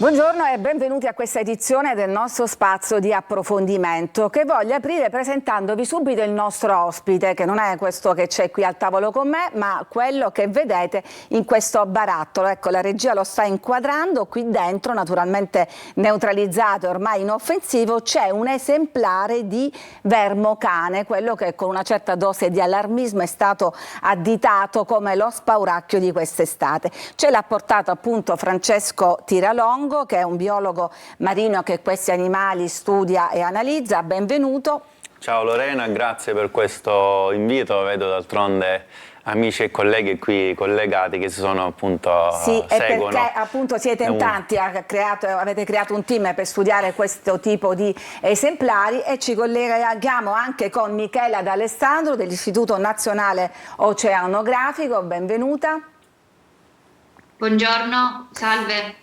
Buongiorno e benvenuti a questa edizione del nostro spazio di approfondimento che voglio aprire presentandovi subito il nostro ospite, che non è questo che c'è qui al tavolo con me, ma quello che vedete in questo barattolo. Ecco, la regia lo sta inquadrando, qui dentro, naturalmente neutralizzato e ormai inoffensivo, c'è un esemplare di vermo cane, quello che con una certa dose di allarmismo è stato additato come lo spauracchio di quest'estate. Ce l'ha portato appunto Francesco Tiralongo, che è un biologo marino che questi animali studia e analizza. Benvenuto. Ciao Lorena, grazie per questo invito. Vedo d'altronde amici e colleghi qui collegati che si sono appunto sì, seguono. Perché appunto siete in tanti, avete creato un team per studiare questo tipo di esemplari e ci colleghiamo anche con Michela D'Alessandro dell'Istituto Nazionale Oceanografico. Benvenuta. Buongiorno, salve.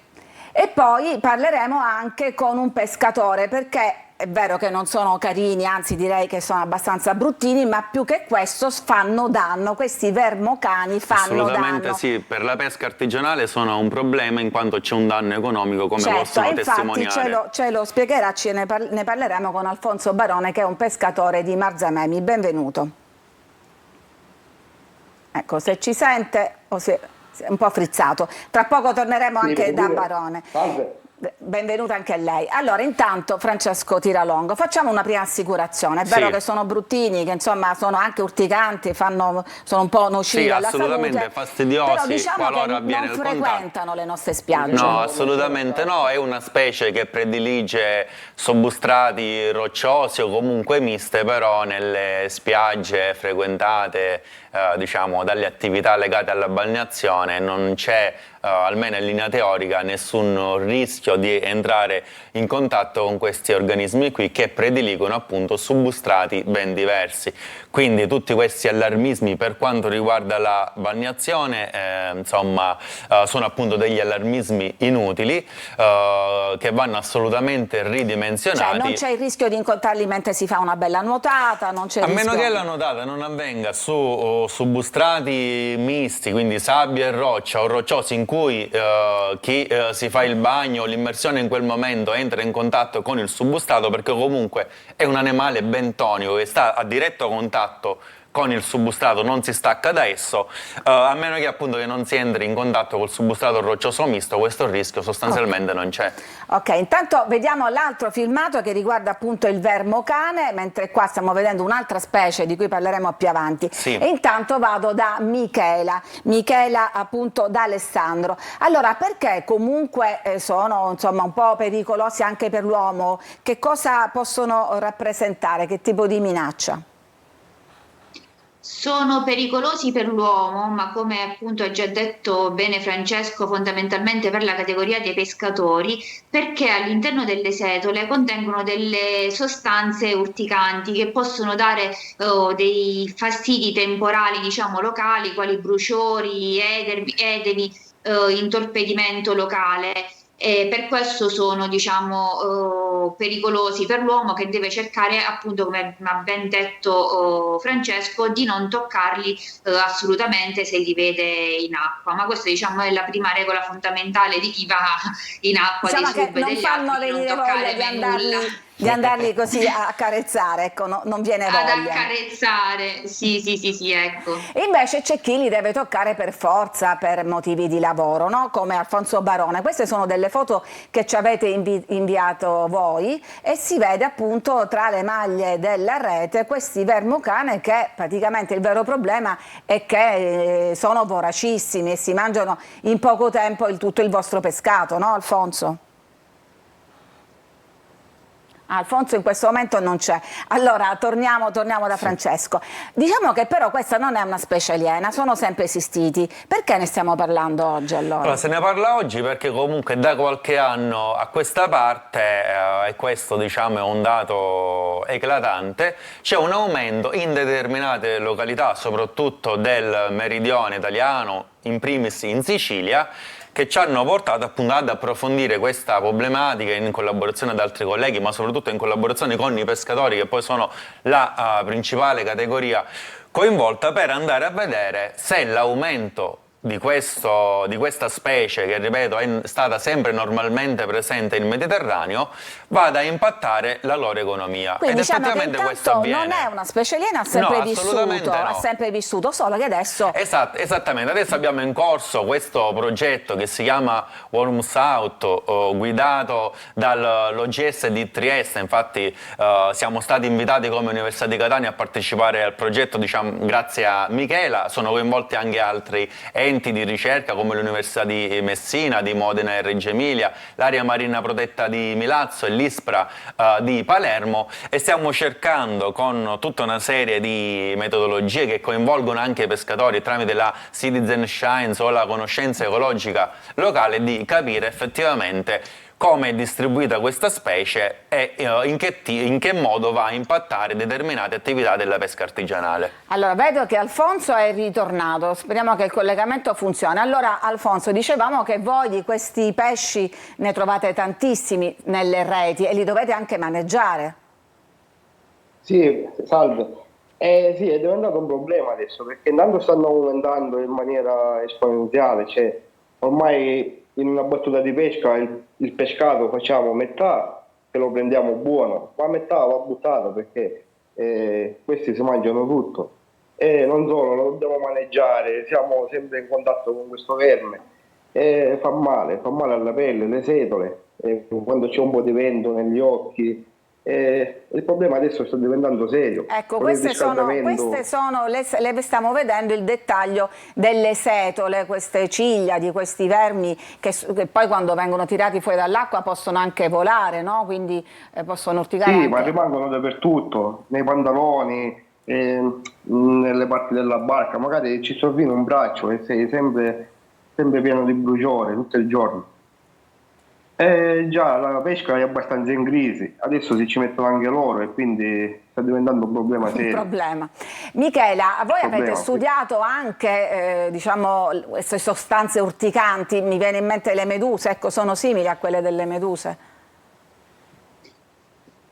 E poi parleremo anche con un pescatore, perché è vero che non sono carini, anzi direi che sono abbastanza bruttini, ma più che questo fanno danno, questi vermocani fanno Assolutamente danno. Sì, per la pesca artigianale sono un problema in quanto c'è un danno economico, come certo, possono testimoniare. Infatti ce lo spiegherà, ne parleremo con Alfonso Barone, che è un pescatore di Marzamemi. Benvenuto. Ecco, se ci sente o se... un po' frizzato. Tra poco torneremo anche da Barone. Salve. Benvenuta anche a lei. Allora, intanto Francesco Tiralongo, facciamo una prima assicurazione. È vero che sono bruttini, che insomma sono anche urticanti, sono un po' nocivi alla salute. Assolutamente fastidiosi, però diciamo qualora che avviene non il frequentano contatto. le nostre spiagge. No, assolutamente no, è una specie che predilige substrati rocciosi o comunque miste, però nelle spiagge frequentate diciamo dalle attività legate alla balneazione non c'è almeno in linea teorica nessun rischio di entrare in contatto con questi organismi qui che prediligono appunto substrati ben diversi. Quindi tutti questi allarmismi per quanto riguarda la balneazione insomma sono appunto degli allarmismi inutili che vanno assolutamente ridimensionati. Cioè non c'è il rischio di incontrarli mentre si fa una bella nuotata, non c'è il rischio... meno che la nuotata non avvenga su substrati misti, quindi sabbia e roccia o rocciosi in cui chi si fa il bagno o l'immersione in quel momento entra in contatto con il substrato, perché comunque è un animale bentonico che sta a diretto contatto con il substrato, non si stacca da esso, a meno che appunto che non si entri in contatto col substrato roccioso misto, questo rischio sostanzialmente non c'è. Ok, intanto vediamo l'altro filmato che riguarda appunto il vermocane, mentre qua stiamo vedendo un'altra specie di cui parleremo più avanti. Sì. E intanto vado da Michela appunto D'Alessandro. Allora, perché comunque sono insomma un po' pericolosi anche per l'uomo? Che cosa possono rappresentare? Che tipo di minaccia? Sono pericolosi per l'uomo, ma come appunto ha già detto bene Francesco, fondamentalmente per la categoria dei pescatori, perché all'interno delle setole contengono delle sostanze urticanti che possono dare dei fastidi temporali, diciamo locali, quali bruciori, edevi, intorpidimento locale. E per questo sono diciamo pericolosi per l'uomo, che deve cercare appunto, come ha ben detto Francesco, di non toccarli assolutamente se li vede in acqua. Ma questa diciamo è la prima regola fondamentale di chi va in acqua, diciamo dei sub che non degli fanno altri, di non venire toccare voglia nulla. di andarli così a accarezzare, ecco, non viene Ad voglia. accarezzare, sì, ecco. E invece c'è chi li deve toccare per forza, per motivi di lavoro, no? Come Alfonso Barone. Queste sono delle foto che ci avete inviato voi e si vede appunto tra le maglie della rete questi vermocane che praticamente il vero problema è che sono voracissimi e si mangiano in poco tempo tutto il vostro pescato, no Alfonso? Alfonso in questo momento non c'è. Allora torniamo da Francesco. Diciamo che però questa non è una specie aliena, sono sempre esistiti. Perché ne stiamo parlando oggi allora? Allora, se ne parla oggi perché comunque da qualche anno a questa parte, e questo diciamo è un dato eclatante, c'è un aumento in determinate località, soprattutto del meridione italiano, in primis in Sicilia, che ci hanno portato appunto ad approfondire questa problematica in collaborazione ad altri colleghi, ma soprattutto in collaborazione con i pescatori, che poi sono la principale categoria coinvolta, per andare a vedere se l'aumento di questa specie, che ripeto è stata sempre normalmente presente nel Mediterraneo, vada a impattare la loro economia. Quindi Ed diciamo che effettivamente questo intanto avviene. non è una specie aliena, ha sempre vissuto, solo che adesso... Esattamente, adesso abbiamo in corso questo progetto che si chiama Worms Out, guidato dall'OGS di Trieste. Infatti siamo stati invitati come Università di Catania a partecipare al progetto, diciamo, grazie a Michela. Sono coinvolti anche altri enti di ricerca come l'Università di Messina, di Modena e Reggio Emilia, l'area marina protetta di Milazzo e l'ISPRA di Palermo, e stiamo cercando con tutta una serie di metodologie che coinvolgono anche i pescatori tramite la citizen science o la conoscenza ecologica locale di capire effettivamente come è distribuita questa specie e in che modo va a impattare determinate attività della pesca artigianale. Allora, vedo che Alfonso è ritornato, speriamo che il collegamento funzioni. Allora, Alfonso, dicevamo che voi di questi pesci ne trovate tantissimi nelle reti e li dovete anche maneggiare. Sì, salve. Sì, è diventato un problema adesso, perché intanto stanno aumentando in maniera esponenziale, cioè ormai in una battuta di pesca il pescato facciamo metà che lo prendiamo buono, ma metà va buttato perché questi si mangiano tutto. E non solo, lo dobbiamo maneggiare, siamo sempre in contatto con questo verme, fa male alla pelle, le setole, quando c'è un po' di vento negli occhi. Il problema adesso sta diventando serio. Ecco, Con il le stiamo vedendo il dettaglio delle setole, queste ciglia di questi vermi che poi quando vengono tirati fuori dall'acqua possono anche volare, no? Quindi possono urticare. Sì, anche... ma rimangono dappertutto, nei pantaloni, nelle parti della barca, magari ci sovviene un braccio e sei sempre pieno di bruciore tutto il giorno. Già la pesca è abbastanza in crisi, adesso si ci mettono anche loro e quindi sta diventando un problema serio. Un problema. Michela, voi avete Sì. studiato anche diciamo, queste sostanze urticanti, mi viene in mente le meduse, ecco, sono simili a quelle delle meduse?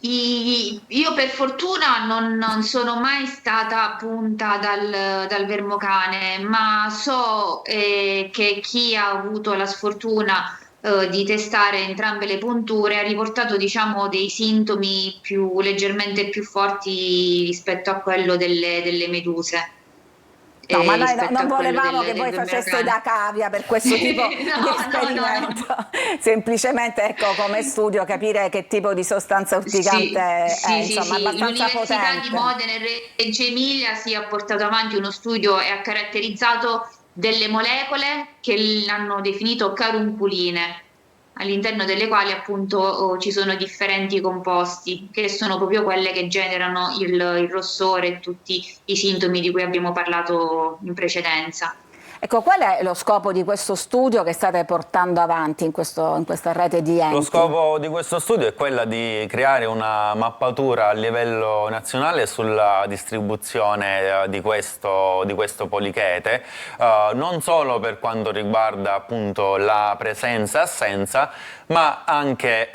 Io per fortuna non sono mai stata punta dal vermocane, ma so che chi ha avuto la sfortuna di testare entrambe le punture ha riportato, diciamo, dei sintomi leggermente più forti rispetto a quello delle meduse. No, ma noi non volevamo che voi faceste da cavia per questo tipo no, di esperimento, no. Semplicemente ecco, come studio capire che tipo di sostanza urticante è, insomma, abbastanza L'Università potente. di Modena e Reggio Emilia ha portato avanti uno studio e ha caratterizzato delle molecole che l'hanno definito carunculine, all'interno delle quali appunto ci sono differenti composti che sono proprio quelle che generano il rossore e tutti i sintomi di cui abbiamo parlato in precedenza. Ecco, qual è lo scopo di questo studio che state portando avanti in questa rete di enti? Lo scopo di questo studio è quello di creare una mappatura a livello nazionale sulla distribuzione di questo polichete, non solo per quanto riguarda appunto la presenza e assenza, ma anche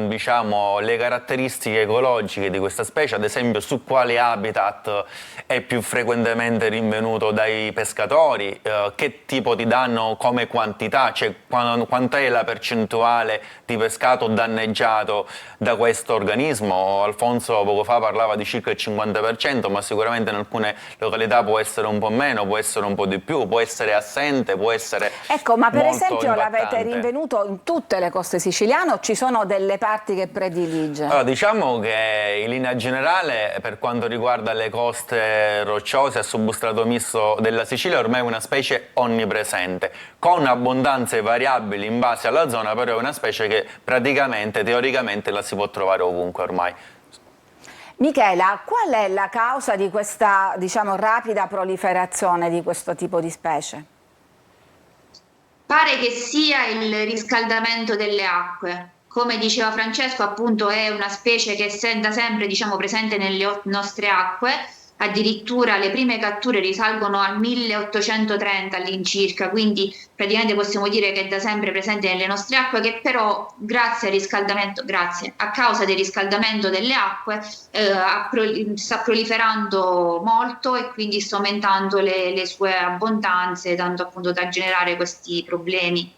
diciamo, le caratteristiche ecologiche di questa specie, ad esempio su quali habitat è più frequentemente rinvenuto dai pescatori, che tipo di danno come quantità, cioè quant'è la percentuale di pescato danneggiato da questo organismo. Alfonso poco fa parlava di circa il 50%, ma sicuramente in alcune località può essere un po' meno, può essere un po' di più, può essere assente, può essere ecco, ma per molto esempio l'avete impattante. rinvenuto in tutte le coste siciliane o ci sono delle parti che predilige? Allora, diciamo che in linea generale per quanto riguarda le coste rocciose a substrato misto della Sicilia ormai è una specie onnipresente, con abbondanze variabili in base alla zona, però è una specie che praticamente, teoricamente la si può trovare ovunque ormai. Michela, qual è la causa di questa, diciamo, rapida proliferazione di questo tipo di specie? Pare che sia il riscaldamento delle acque. Come diceva Francesco, appunto è una specie che è da sempre, diciamo, presente nelle nostre acque. addirittura le prime catture risalgono al 1830 all'incirca, quindi praticamente possiamo dire che è da sempre presente nelle nostre acque, che però grazie al riscaldamento, a causa del riscaldamento delle acque sta proliferando molto e quindi sta aumentando le sue abbondanze, tanto appunto da generare questi problemi.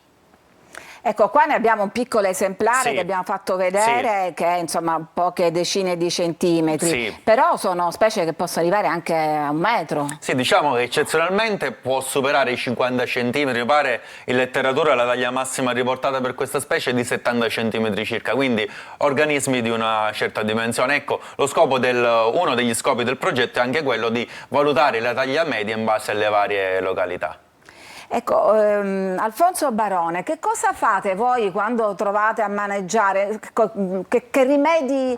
Ecco, qua ne abbiamo un piccolo esemplare Sì. che abbiamo fatto vedere, Sì. che è insomma poche decine di centimetri, Sì. però sono specie che possono arrivare anche a 1 metro. Sì, diciamo che eccezionalmente può superare i 50 cm, mi pare in letteratura la taglia massima riportata per questa specie è di 70 cm circa, quindi organismi di una certa dimensione. Ecco, uno degli scopi del progetto è anche quello di valutare la taglia media in base alle varie località. Ecco, Alfonso Barone, che cosa fate voi quando trovate a maneggiare? Che rimedi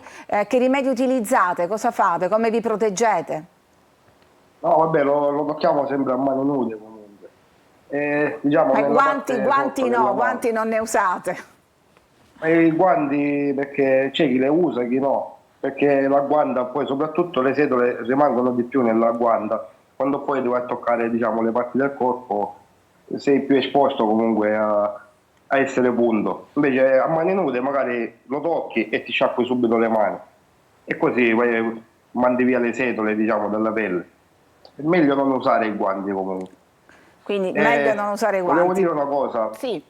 utilizzate? Cosa fate? Come vi proteggete? No, vabbè, lo tocchiamo sempre a mani nude comunque. Diciamo, nella parte Guanti sotto della no, mano. guanti non ne usate. I guanti perché c'è chi le usa e chi no, perché la guanda, poi soprattutto le setole rimangono di più nella guanda, quando poi devi toccare, diciamo, le parti del corpo sei più esposto comunque a essere punto. Invece a mani nude magari lo tocchi e ti sciacqui subito le mani e così poi mandi via le setole, diciamo, dalla pelle. È meglio non usare i guanti comunque. Quindi meglio non usare guanti. Volevo dire una cosa. Sì.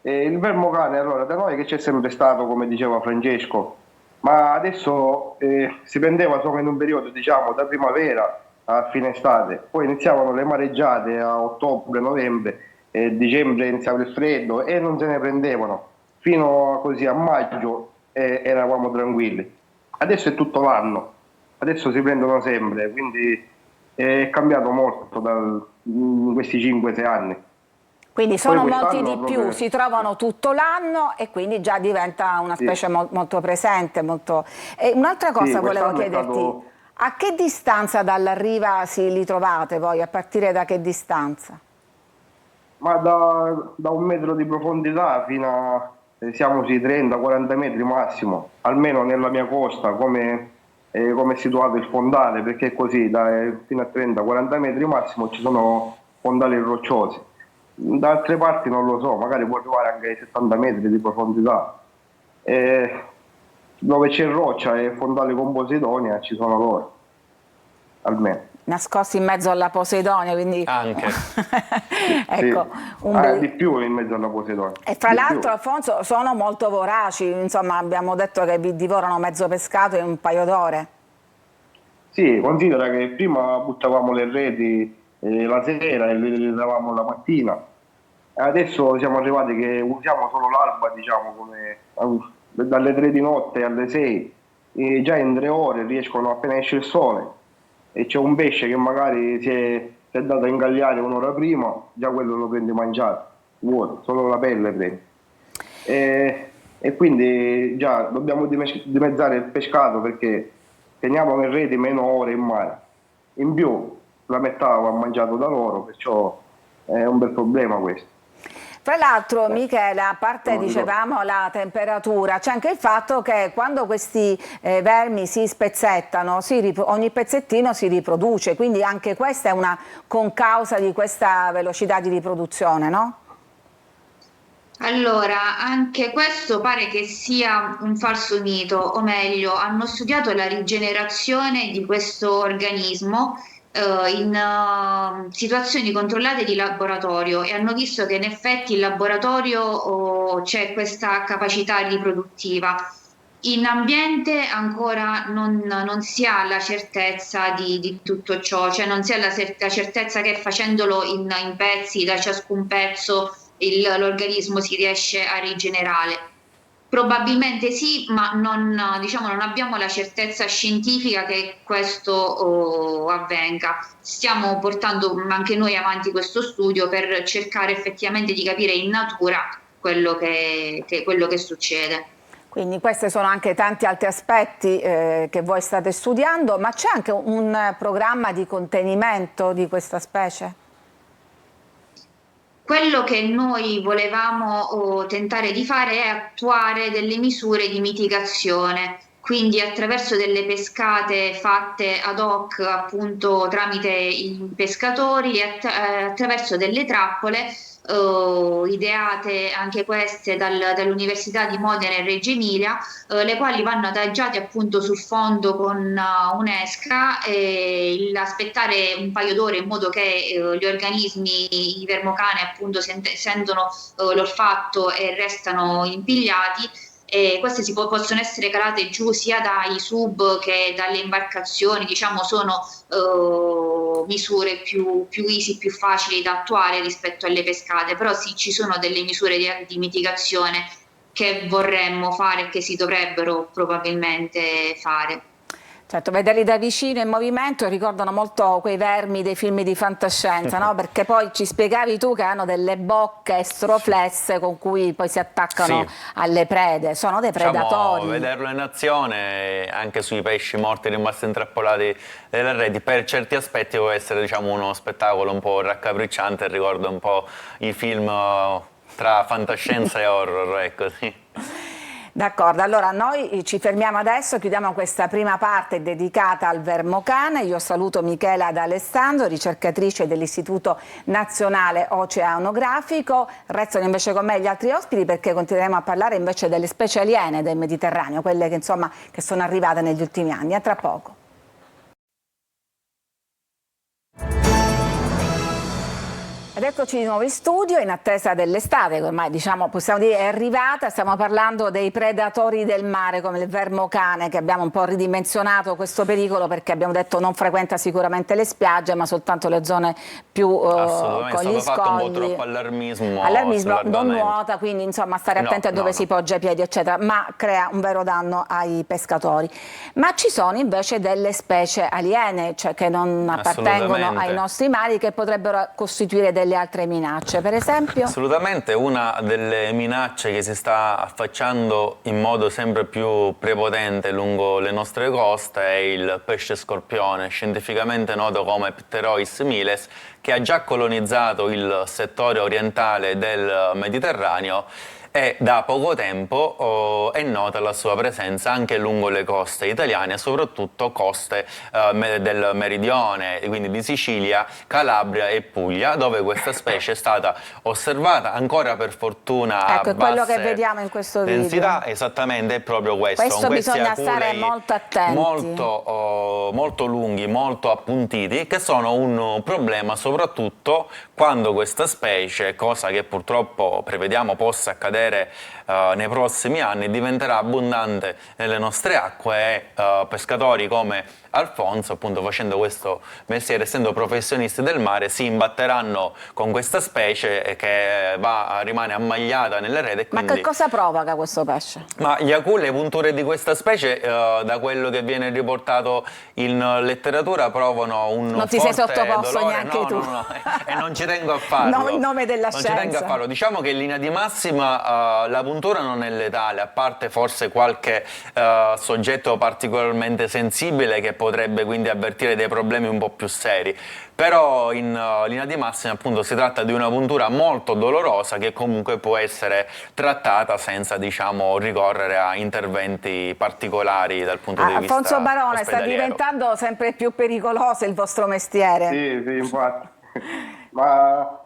Il vermocane, allora, da noi che c'è sempre stato, come diceva Francesco, ma adesso si prendeva solo in un periodo, diciamo, da primavera a fine estate, poi iniziavano le mareggiate a ottobre, novembre, dicembre iniziava il freddo e non se ne prendevano, fino così a maggio eravamo tranquilli. Adesso è tutto l'anno, adesso si prendono sempre, quindi è cambiato molto in questi 5-6 anni. Quindi sono molti di quest'anno più, proprio- si trovano tutto l'anno e quindi già diventa una specie molto presente. E un'altra cosa volevo quest'anno è chiederti, stato- a che distanza dalla riva li trovate voi? A partire da che distanza? Ma da 1 metro di profondità fino a siamo sui 30-40 metri massimo, almeno nella mia costa, come è situato il fondale, perché è così, fino a 30-40 metri massimo ci sono fondali rocciosi. Da altre parti non lo so, magari può arrivare anche ai 70 metri di profondità. Dove c'è roccia e fondali con Posidonia ci sono loro, almeno. Nascosti in mezzo alla Posidonia, quindi... Anche. Ecco, Sì. Di più in mezzo alla Posidonia. E fra Di l'altro, più. Alfonso, sono molto voraci, insomma abbiamo detto che vi divorano mezzo pescato in un paio d'ore. Sì, considera che prima buttavamo le reti la sera e le davamo la mattina. Adesso siamo arrivati che usiamo solo l'alba, diciamo, dalle 3 di notte alle 6. E già in 3 ore riescono, appena esce il sole, e c'è un pesce che magari si è dato a ingagliare un'ora prima, già quello lo prendi mangiato, vuoto, solo la pelle prendi. E quindi già dobbiamo dimezzare il pescato perché teniamo le reti meno ore in mare. In più la metà va mangiato da loro, perciò è un bel problema questo. Fra l'altro, Michele, a parte dicevamo la temperatura, c'è anche il fatto che quando questi vermi si spezzettano, ogni pezzettino si riproduce, quindi anche questa è una concausa di questa velocità di riproduzione, no? Allora, anche questo pare che sia un falso mito, o meglio, hanno studiato la rigenerazione di questo organismo in situazioni controllate di laboratorio e hanno visto che in effetti in laboratorio c'è questa capacità riproduttiva. In ambiente ancora non si ha la certezza di tutto ciò, cioè non si ha la certezza che facendolo in pezzi, da ciascun pezzo l'organismo si riesce a rigenerare. Probabilmente sì, ma diciamo, non abbiamo la certezza scientifica che questo avvenga. Stiamo portando anche noi avanti questo studio per cercare effettivamente di capire in natura quello che succede. Quindi questi sono anche tanti altri aspetti che voi state studiando, ma c'è anche un programma di contenimento di questa specie? Quello che noi volevamo tentare di fare è attuare delle misure di mitigazione. quindi attraverso delle pescate fatte ad hoc appunto tramite i pescatori e attraverso delle trappole ideate anche queste dall'Università di Modena e Reggio Emilia, le quali vanno adagiate appunto sul fondo con un'esca e aspettare un paio d'ore in modo che gli organismi, i vermocane appunto sentono l'olfatto e restano impigliati. E queste possono essere calate giù sia dai sub che dalle imbarcazioni, diciamo sono misure più easy, più facili da attuare rispetto alle pescate, però sì, ci sono delle misure di mitigazione che vorremmo fare e che si dovrebbero probabilmente fare. Certo, vederli da vicino in movimento ricordano molto quei vermi dei film di fantascienza, no? Perché poi ci spiegavi tu che hanno delle bocche estroflesse con cui poi si attaccano alle prede, sono dei predatori. Vederlo in azione anche sui pesci morti rimasti intrappolati nelle reti per certi aspetti può essere, diciamo, uno spettacolo un po' raccapricciante, ricorda un po' i film tra fantascienza e horror, ecco, sì. D'accordo, allora noi ci fermiamo adesso, chiudiamo questa prima parte dedicata al vermocane. Io saluto Michela D'Alessandro, ricercatrice dell'Istituto Nazionale Oceanografico. Restano invece con me gli altri ospiti perché continueremo a parlare invece delle specie aliene del Mediterraneo, quelle che insomma che sono arrivate negli ultimi anni. A tra poco. Ed eccoci di nuovo in studio in attesa dell'estate, che ormai diciamo, possiamo dire è arrivata. Stiamo parlando dei predatori del mare come il vermocane, che abbiamo un po' ridimensionato questo pericolo perché abbiamo detto non frequenta sicuramente le spiagge ma soltanto le zone più con gli scogli. È stato fatto un po' troppo allarmismo non nuota, quindi insomma stare attenti a dove si poggia i piedi eccetera, ma crea un vero danno ai pescatori. Ma ci sono invece delle specie aliene, cioè che non appartengono ai nostri mari, che potrebbero costituire delle altre minacce, per esempio? Assolutamente, una delle minacce che si sta affacciando in modo sempre più prepotente lungo le nostre coste è il pesce scorpione, scientificamente noto come Pterois miles, che ha già colonizzato il settore orientale del Mediterraneo e da poco tempo è nota la sua presenza anche lungo le coste italiane, soprattutto coste del meridione, quindi di Sicilia, Calabria e Puglia, dove questa specie è stata osservata ancora per fortuna a quello che basse vediamo in questo densità. video. Esattamente, è proprio questo. Questo bisogna stare molto attenti. Molto lunghi, molto appuntiti, che sono un problema soprattutto quando questa specie, cosa che purtroppo prevediamo possa accadere nei prossimi anni, diventerà abbondante nelle nostre acque e pescatori come Alfonso, appunto facendo questo mestiere, essendo professionisti del mare, si imbatteranno con questa specie che rimane ammagliata nelle reti. Ma che cosa provoca questo pesce? Ma le punture di questa specie, da quello che viene riportato in letteratura, provano un non ti forte sei sottoposto dolore. neanche tu. No, e non ci tengo a farlo. No, in nome della non scienza. Ci tengo a farlo. Diciamo che in linea di massima la puntura non è letale, a parte forse qualche soggetto particolarmente sensibile che potrebbe quindi avvertire dei problemi un po' più seri. Però in linea di massima appunto si tratta di una puntura molto dolorosa che comunque può essere trattata senza, diciamo, ricorrere a interventi particolari dal punto di vista Alfonso Barone, sta ospedaliero. diventando sempre più pericoloso il vostro mestiere. Sì, infatti. Ma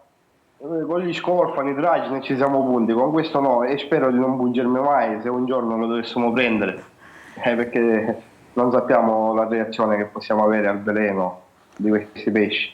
con gli scorfani, i draghi ne ci siamo punti, con questo no, e spero di non pungermi mai se un giorno lo dovessimo prendere, perché non sappiamo la reazione che possiamo avere al veleno di questi pesci.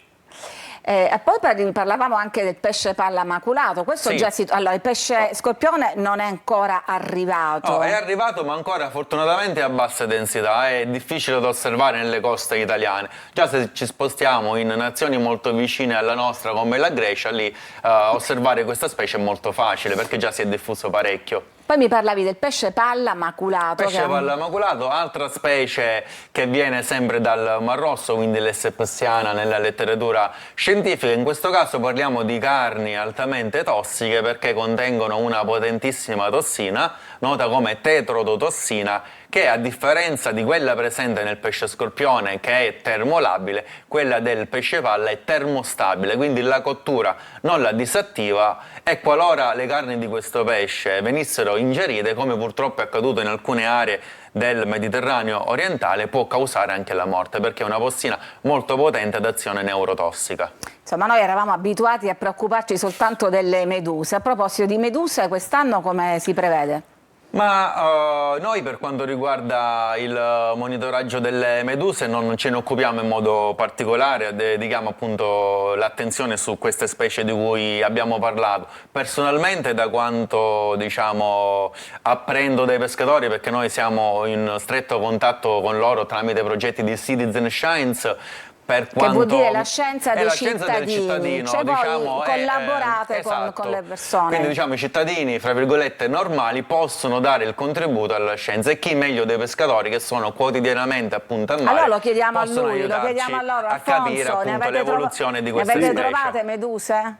E poi parlavamo anche del pesce palla maculato. Questo sì. Allora, il pesce scorpione non è ancora arrivato. No, è arrivato, ma ancora fortunatamente a bassa densità, è difficile da osservare nelle coste italiane. Già se ci spostiamo in nazioni molto vicine alla nostra come la Grecia, lì osservare questa specie è molto facile perché già si è diffuso parecchio. Poi mi parlavi del pesce palla maculato. Pesce palla maculato, altra specie che viene sempre dal Mar Rosso, quindi l'Essepsiana nella letteratura scientifica. In questo caso parliamo di carni altamente tossiche perché contengono una potentissima tossina, nota come tetrodotossina, che a differenza di quella presente nel pesce scorpione che è termolabile, quella del pesce palla è termostabile, quindi la cottura non la disattiva e qualora le carni di questo pesce venissero ingerite, come purtroppo è accaduto in alcune aree del Mediterraneo orientale può causare anche la morte, perché è una tossina molto potente ad azione neurotossica. Insomma, noi eravamo abituati a preoccuparci soltanto delle meduse. A proposito di meduse, quest'anno come si prevede? Ma noi per quanto riguarda il monitoraggio delle meduse non ce ne occupiamo in modo particolare, dedichiamo appunto l'attenzione su queste specie di cui abbiamo parlato. Personalmente, da quanto diciamo apprendo dai pescatori, perché noi siamo in stretto contatto con loro tramite progetti di Citizen Science, per Che quanto vuol dire la scienza dei la scienza del cittadini, cittadino, cioè voi diciamo, collaborate esatto. con le persone. Quindi diciamo i cittadini, fra virgolette, normali possono dare il contributo alla scienza, e chi meglio dei pescatori che sono quotidianamente appunto al mare. Allora lo chiediamo a possono lui, lo chiediamo a loro, a capire Alfonso, appunto l'evoluzione di queste ne avete specie. trovate meduse?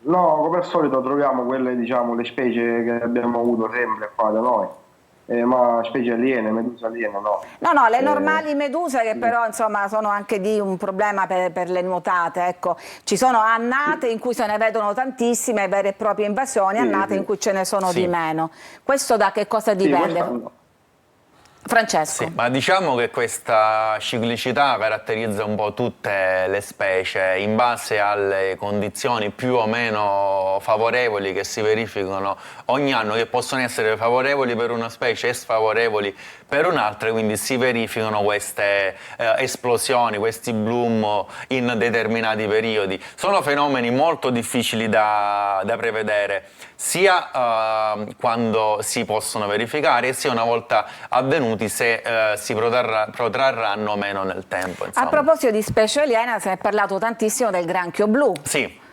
No, come al solito troviamo quelle, diciamo, le specie che abbiamo avuto sempre qua da noi, ma specie aliene, meduse aliene no. No, le normali meduse che però insomma sono anche di un problema per le nuotate, ecco. Ci sono annate in cui se ne vedono tantissime vere e proprie invasioni, annate in cui ce ne sono di meno. Questo da che cosa dipende? Francesco. Sì, ma diciamo che questa ciclicità caratterizza un po' tutte le specie in base alle condizioni più o meno favorevoli che si verificano ogni anno, che possono essere favorevoli per una specie e sfavorevoli per un'altra, quindi si verificano queste esplosioni, questi bloom in determinati periodi. Sono fenomeni molto difficili da prevedere, sia quando si possono verificare, sia una volta avvenuti se si protrarranno o meno nel tempo. Insomma. A proposito di specie aliena, se ne è parlato tantissimo del granchio blu. Sì.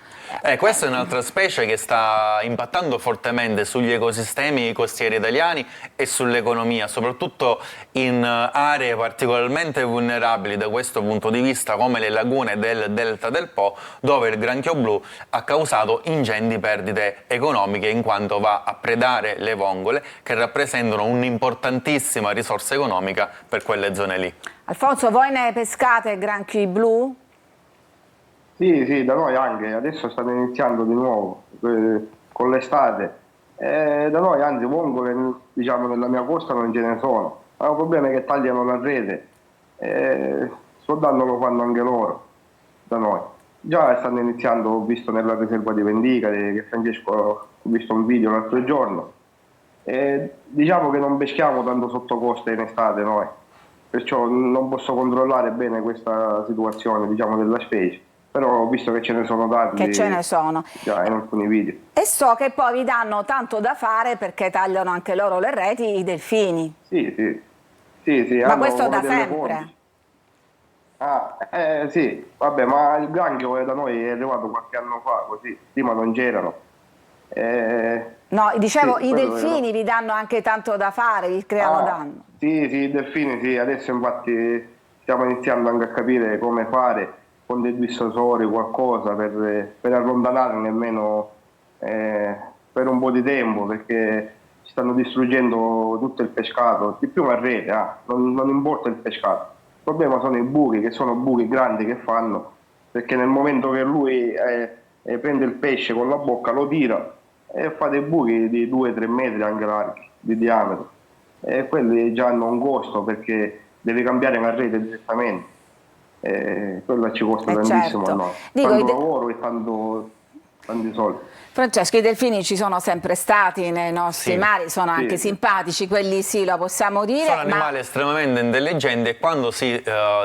Questa è un'altra specie che sta impattando fortemente sugli ecosistemi costieri italiani e sull'economia, soprattutto in aree particolarmente vulnerabili da questo punto di vista, come le lagune del delta del Po, dove il granchio blu ha causato ingenti perdite economiche in quanto va a predare le vongole, che rappresentano un'importantissima risorsa economica per quelle zone lì. Alfonso, voi ne pescate granchi blu? Sì, da noi anche, adesso stanno iniziando di nuovo con l'estate. Da noi anzi vongole, diciamo, nella mia costa non ce ne sono. Ma il problema è che tagliano la rete, sto danno lo fanno anche loro, da noi. Già stanno iniziando, ho visto nella riserva di Vendica, che Francesco, ho visto un video l'altro giorno. Diciamo che non peschiamo tanto sotto costa in estate noi, perciò non posso controllare bene questa situazione, diciamo, della specie. Però ho visto che ce ne sono tanti. Che ce ne sono. Già, in alcuni video. E so che poi vi danno tanto da fare perché tagliano anche loro le reti, i delfini. Sì. Ma questo da sempre? Sì, vabbè, ma il granchio da noi è arrivato qualche anno fa, così, prima non c'erano. No, dicevo, sì, i delfini vi danno anche tanto da fare, vi creano danno. Sì, i delfini sì, adesso infatti stiamo iniziando anche a capire come fare, con dei dissosori, qualcosa per allontanarne almeno per un po' di tempo, perché ci stanno distruggendo tutto il pescato, di più la rete, non importa il pescato. Il problema sono i buchi, che sono buchi grandi che fanno, perché nel momento che lui prende il pesce con la bocca, lo tira e fa dei buchi di 2-3 metri anche larghi, di diametro. E quelli già hanno un costo, perché deve cambiare la rete direttamente. Quello ci costa tantissimo, certo. No? Dico, tanto lavoro e tanti soldi. Francesco, i delfini ci sono sempre stati nei nostri mari, sono anche simpatici, quelli sì, lo possiamo dire. Sono animali estremamente intelligenti, e quando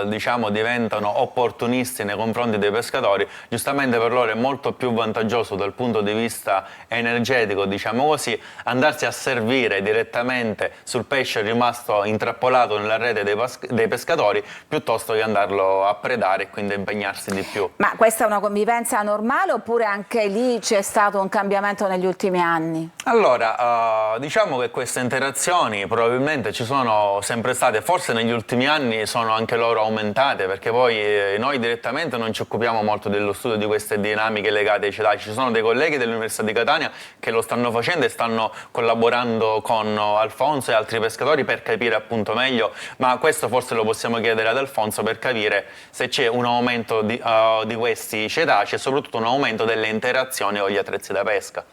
diciamo, diventano opportunisti nei confronti dei pescatori, giustamente per loro è molto più vantaggioso dal punto di vista energetico, diciamo così, andarsi a servire direttamente sul pesce rimasto intrappolato nella rete dei pescatori, piuttosto che andarlo a predare e quindi impegnarsi di più. Ma questa è una convivenza normale oppure anche lì c'è stato un cambiamento negli ultimi anni? Allora, diciamo che queste interazioni probabilmente ci sono sempre state, forse negli ultimi anni sono anche loro aumentate, perché poi noi direttamente non ci occupiamo molto dello studio di queste dinamiche legate ai cetacei. Ci sono dei colleghi dell'Università di Catania che lo stanno facendo e stanno collaborando con Alfonso e altri pescatori per capire appunto meglio, ma questo forse lo possiamo chiedere ad Alfonso per capire se c'è un aumento di questi cetacei e soprattutto un aumento delle interazioni con gli attrezzi da pesca.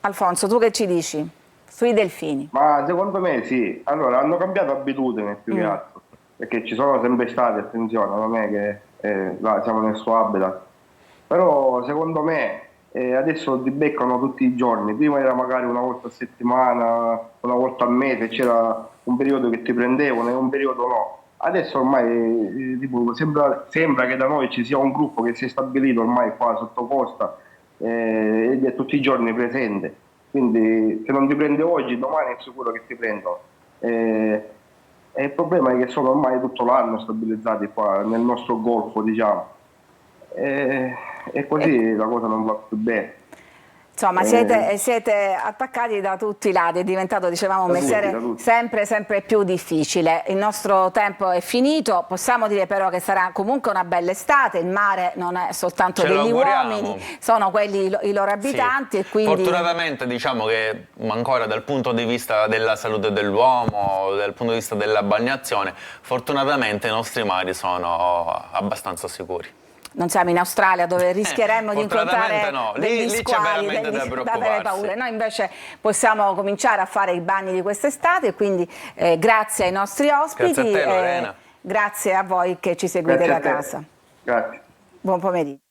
Alfonso, tu che ci dici? Sui delfini. Ma secondo me sì, allora hanno cambiato abitudine più che altro, perché ci sono sempre stati, attenzione, non è che là, siamo nel suo habitat, però secondo me adesso ti beccano tutti i giorni, prima era magari una volta a settimana, una volta al mese, c'era un periodo che ti prendevano e un periodo no. Adesso ormai tipo, sembra che da noi ci sia un gruppo che si è stabilito ormai qua sotto costa ed è tutti i giorni presente. Quindi se non ti prende oggi, domani è sicuro che ti prendono. E il problema è che sono ormai tutto l'anno stabilizzati qua nel nostro golfo, diciamo. E così la cosa non va più bene. Insomma, siete attaccati da tutti i lati, è diventato, dicevamo, un mestiere sempre più difficile. Il nostro tempo è finito, possiamo dire però che sarà comunque una bella estate, il mare non è soltanto degli uomini, sono quelli i loro abitanti. Sì. E quindi... Fortunatamente diciamo che ancora dal punto di vista della salute dell'uomo, dal punto di vista della bagnazione, fortunatamente i nostri mari sono abbastanza sicuri. Non siamo in Australia dove rischieremmo di incontrare degli squali, c'è veramente da avere paura. Noi invece possiamo cominciare a fare i bagni di quest'estate, quindi grazie ai nostri ospiti, grazie a te, Lorena. Grazie a voi che ci seguite da casa. Grazie. Buon pomeriggio.